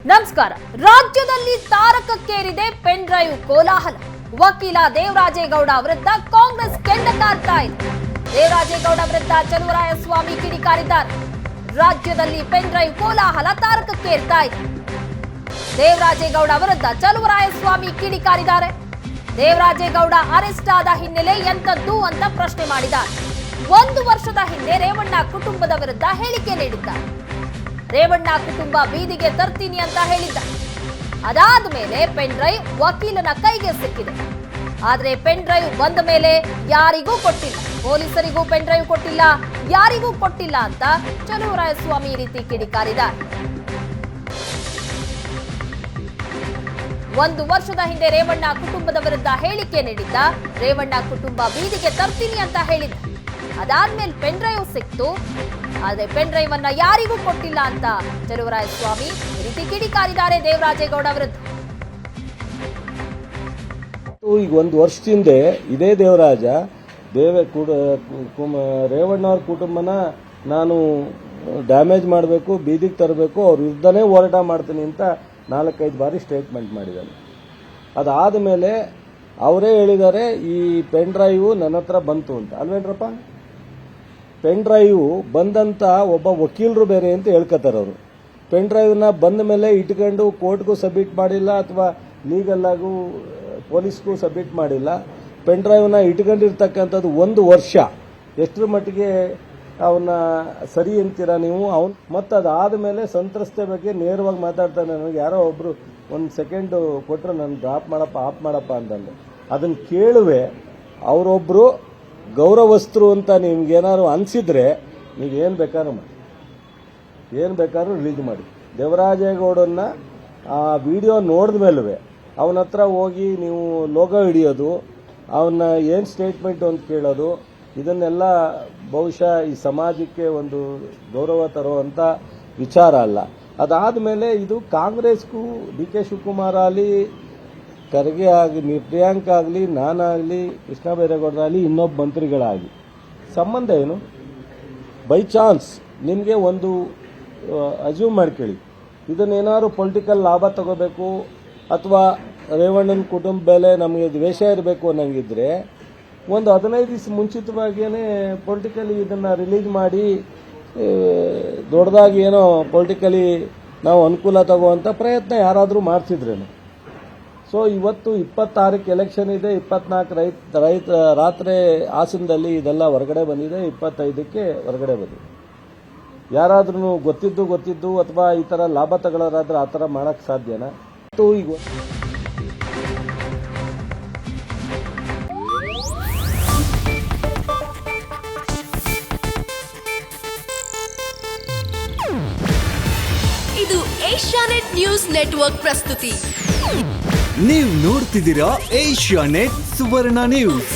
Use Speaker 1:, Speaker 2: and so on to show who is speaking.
Speaker 1: ನಮಸ್ಕಾರ. ರಾಜ್ಯದಲ್ಲಿ ತಾರಕಕ್ಕೇರಿದೆ pen drive ಕೋಲಾಹಲ. ವಕೀಲ ದೇವರಾಜೇಗೌಡ ವಿರುದ್ಧ ಕಾಂಗ್ರೆಸ್ ಕೆಂಡ ಕಾರ್ತಾ ಇದೆ. ದೇವರಾಜೇಗೌಡ ವಿರುದ್ಧ ಚಲುವರಾಯಸ್ವಾಮಿ ಕಿಡಿಕಾರಿದ್ದಾರೆ. ರಾಜ್ಯದಲ್ಲಿ ಪೆನ್ ಡ್ರೈವ್ ಕೋಲಾಹಲ ತಾರಕಕ್ಕೇರ್ತಾ ಇದೆ. ದೇವರಾಜೇಗೌಡ ವಿರುದ್ಧ ಚಲುವರಾಯಸ್ವಾಮಿ ಕಿಡಿಕಾರಿದ್ದಾರೆ. ದೇವರಾಜೇಗೌಡ ಅರೆಸ್ಟ್ ಆದ ಹಿನ್ನೆಲೆ ಎಂತದ್ದು ಅಂತ ಪ್ರಶ್ನೆ ಮಾಡಿದ್ದಾರೆ. 1 ವರ್ಷದ ಹಿಂದೆ ರೇವಣ್ಣ ಕುಟುಂಬದ ವಿರುದ್ಧ ಹೇಳಿಕೆ ನೀಡಿದ್ದಾರೆ. ರೇವಣ್ಣ ಕುಟುಂಬ ಬೀದಿಗೆ ತರ್ತೀನಿ ಅಂತ ಹೇಳಿದ್ದ. ಅದಾದ ಮೇಲೆ ಪೆನ್ ಡ್ರೈವ್ ವಕೀಲನ ಕೈಗೆ ಸಿಕ್ಕಿದೆ. ಆದ್ರೆ ಪೆನ್ ಡ್ರೈವ್ ಬಂದ ಮೇಲೆ ಯಾರಿಗೂ ಕೊಟ್ಟಿಲ್ಲ, ಪೊಲೀಸರಿಗೂ ಪೆನ್ ಡ್ರೈವ್ ಕೊಟ್ಟಿಲ್ಲ, ಯಾರಿಗೂ ಕೊಟ್ಟಿಲ್ಲ ಅಂತ ಚಲುವರಾಯಸ್ವಾಮಿ ಈ ರೀತಿ ಕಿಡಿಕಾರಿದ್ದಾರೆ. 1 ವರ್ಷದ ಹಿಂದೆ ರೇವಣ್ಣ ಕುಟುಂಬದ ವಿರುದ್ಧ ಹೇಳಿಕೆ ನೀಡಿದ್ದ. ರೇವಣ್ಣ ಕುಟುಂಬ ಬೀದಿಗೆ ತರ್ತೀನಿ ಅಂತ ಹೇಳಿದ್ದ. ಅದಾದ್ಮೇಲೆ ಪೆನ್ ಡ್ರೈವ್ ಸಿಕ್ತು. ಆದ್ರೆ ಪೆನ್ ಡ್ರೈವ್ ಅನ್ನ ಯಾರಿಗೂ ಕೊಟ್ಟಿಲ್ಲ ಅಂತ ಚಲುವರಾಯಸ್ವಾಮಿ ಈ ರೀತಿ ಕಿಡಿಕಾರಿದ್ದಾರೆ ದೇವರಾಜೇಗೌಡ ವಿರುದ್ಧ.
Speaker 2: ಈಗ 1 ವರ್ಷದಿಂದ ಇದೇ ದೇವರಾಜ ರೇವಣ್ಣ ಅವ್ರ ಕುಟುಂಬನ ನಾನು ಡ್ಯಾಮೇಜ್ ಮಾಡಬೇಕು, ಬೀದಿಗೆ ತರಬೇಕು, ಅವ್ರ ವಿರುದ್ಧನೇ ಹೋರಾಟ ಮಾಡ್ತೀನಿ ಅಂತ 4-5 ಬಾರಿ ಸ್ಟೇಟ್ಮೆಂಟ್ ಮಾಡಿದ್ದಾನೆ. ಅದಾದ ಮೇಲೆ ಅವರೇ ಹೇಳಿದ್ದಾರೆ ಈ ಪೆನ್ ಡ್ರೈವ್ ನನ್ನ ಹತ್ರ ಬಂತು ಅಂತ. ಅಲ್ವೇನ್ರಪ್ಪ? ಪೆನ್ ಡ್ರೈವ್ ಬಂದಂತ ಒಬ್ಬ ವಕೀಲರು ಬೇರೆ ಅಂತ ಹೇಳ್ಕೊತಾರೆ ಅವರು. ಪೆನ್ ಡ್ರೈವ್ನ ಬಂದ ಮೇಲೆ ಇಟ್ಕೊಂಡು ಕೋರ್ಟ್ಗೂ ಸಬ್ಮಿಟ್ ಮಾಡಿಲ್ಲ ಅಥವಾ ಲೀಗಲ್ ಆಗು ಪೊಲೀಸ್ಗೂ ಸಬ್ಮಿಟ್ ಮಾಡಿಲ್ಲ. ಪೆನ್ ಡ್ರೈವ್ನ ಇಟ್ಕೊಂಡಿರ್ತಕ್ಕಂಥದ್ದು 1 ವರ್ಷ. ಎಷ್ಟರ ಮಟ್ಟಿಗೆ ಅವನ್ನ ಸರಿ ಅಂತೀರಾ ನೀವು? ಮತ್ತೆ ಅದಾದ ಮೇಲೆ ಸಂತ್ರಸ್ತೆ ಬಗ್ಗೆ ನೇರವಾಗಿ ಮಾತಾಡ್ತಾನೆ. ನನಗೆ ಯಾರೋ ಒಬ್ರು 1 ಸೆಕೆಂಡ್ ಕೊಟ್ಟರೆ ನಾನು ಡ್ರಾಪ್ ಮಾಡಪ್ಪ, ಆಫ್ ಮಾಡಪ್ಪ ಅಂತಂದು ಅದನ್ನ ಕೇಳುವೆ. ಅವರೊಬ್ರು ಗೌರವಸ್ಥರು ಅಂತ ನಿಮ್ಗೇನಾದ್ರು ಅನ್ಸಿದ್ರೆ ನೀವೇನು ಬೇಕಾದ್ರೂ ಮಾಡಿ, ಏನು ಬೇಕಾದ್ರೂ ರಿಲೀಸ್ ಮಾಡಿ. ದೇವರಾಜೇಗೌಡನ್ನ ಆ ವಿಡಿಯೋ ನೋಡಿದ ಮೇಲೂ ಅವನ ಹತ್ರ ಹೋಗಿ ನೀವು ಲೋಗೋ ಹಿಡಿಯೋದು, ಅವನ್ನ ಏನು ಸ್ಟೇಟ್ಮೆಂಟ್ ಅಂತ ಕೇಳೋದು, ಇದನ್ನೆಲ್ಲ ಬಹುಶಃ ಈ ಸಮಾಜಕ್ಕೆ ಒಂದು ಗೌರವ ತರುವಂತ ವಿಚಾರ ಅಲ್ಲ. ಅದಾದ ಮೇಲೆ ಇದು ಕಾಂಗ್ರೆಸ್ಗೂ ಡಿ ಕೆ ಶಿವಕುಮಾರ್ ಆಗಲಿ, ಖರ್ಗೆ ಆಗಲಿ, ಪ್ರಿಯಾಂಕ ಆಗಲಿ, ನಾನಾಗಲಿ, ಕೃಷ್ಣ ಬೈರೇಗೌಡರಾಗಲಿ, ಇನ್ನೊಬ್ಬ ಮಂತ್ರಿಗಳಾಗಲಿ ಸಂಬಂಧ ಏನು? ಬೈ ಚಾನ್ಸ್ ನಿಮಗೆ ಒಂದು ಅಜ್ಯೂಮ್ ಮಾಡ್ಕೊಳ್ಳಿ, ಇದನ್ನೇನಾದ್ರು ಪೊಲಿಟಿಕಲ್ ಲಾಭ ತಗೋಬೇಕು ಅಥವಾ ರೇವಣ್ಣನ ಕುಟುಂಬ ಮೇಲೆ ನಮಗೆ ದ್ವೇಷ ಇರಬೇಕು ಅನ್ನಂಗಿದ್ರೆ ಒಂದು 15 ದಿವಸ ಮುಂಚಿತವಾಗಿಯೇ ಪೊಲಿಟಿಕಲಿ ಇದನ್ನ ರಿಲೀಸ್ ಮಾಡಿ ದೊಡ್ಡದಾಗಿ ಏನೋ ಪೊಲಿಟಿಕಲಿ ನಾವು ಅನುಕೂಲ ತಗೋವಂಥ ಪ್ರಯತ್ನ ಯಾರಾದರೂ ಮಾಡ್ತಿದ್ರೇನು? ಸೊ ಇವತ್ತು 26ಕ್ಕೆ ಎಲೆಕ್ಷನ್ ಇದೆ, 24 ರಾತ್ರಿ ಹಾಸನದಲ್ಲಿ ಇದೆಲ್ಲ ಹೊರಗಡೆ ಬಂದಿದೆ, 25ಕ್ಕೆ ಹೊರಗಡೆ ಬಂದಿದೆ. ಯಾರಾದ್ರೂ ಗೊತ್ತಿದ್ದು ಅಥವಾ ಈ ತರ ಲಾಭ ತಗೊಳ್ಳೋರಾದ್ರೆ ಆ ಥರ ಮಾಡಕ್ ಸಾಧ್ಯನಾ? ಈಗ
Speaker 3: ಇದು ಏಷ್ಯಾನೆಟ್ ನ್ಯೂಸ್ ನೆಟ್ವರ್ಕ್ ಪ್ರಸ್ತುತಿ.
Speaker 4: ನೀವು ನೋಡ್ತಿದ್ದೀರಾ ಏಷ್ಯಾನೆಟ್ ಸುವರ್ಣ ನ್ಯೂಸ್.